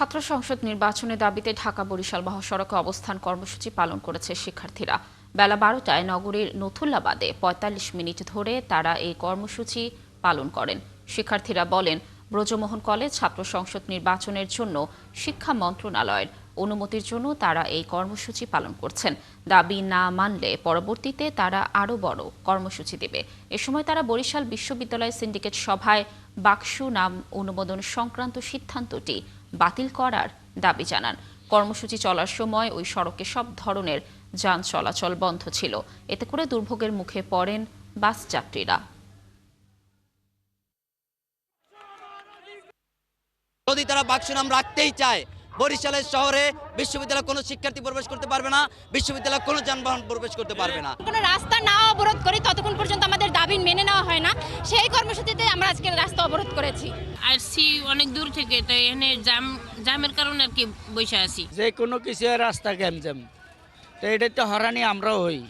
ছাত্র সংসদ নির্বাচনের দাবিতে ঢাকা বরিশাল মহাসড়কে অবস্থান কর্মসূচি পালন করেছে শিক্ষার্থীরা। বেলা 12টায় নগরীর নথুল্লাবাদে ৪৫ মিনিট ধরে তারা এই কর্মসূচি পালন করেন। শিক্ষার্থীরা বলেন, ব্রজমোহন কলেজ ছাত্র সংসদ নির্বাচনের জন্য শিক্ষা মন্ত্রণালয়ের অনুমতির জন্য তারা এই কর্মসূচি পালন করছেন। দাবি না মানলে পরবর্তীতে তারা আরও বড় কর্মসূচি দেবে। এ সময় তারা বরিশাল বিশ্ববিদ্যালয় সিন্ডিকেট সভায় বাকসু নাম অনুমোদন সংক্রান্ত সিদ্ধান্তটি বাতিল করার দাবি জানান। কর্মসূচি চলার সময় ওই সড়কে সব ধরনের যান চলাচল বন্ধ ছিল। এতে করে দুর্ভোগের মুখে পড়েন বাস যাত্রীরা। যদি তারা বাক্স নাম রাখতেই চায়, বরিশালের শহরে বিশ্ববিদ্যালয় কোনো শিক্ষার্থী প্রবেশ করতে পারবে না, বিশ্ববিদ্যালয় কোনো যানবাহন প্রবেশ করতে পারবে না। কোনো রাস্তা না অবরোধ করি ততক্ষণ পর্যন্ত আমাদের দাবি মেনে নেওয়া হয় না। সেই কর্মসূচিতে আমরা আজকে রাস্তা অবরোধ করেছি। আসছি অনেক দূর থেকে, তো এখানে জামের কারণে আর কি বসে আছি। যে কোনো কিছু রাস্তা গ্যামজাম, তো এটা তো হরানি আমরাও হই।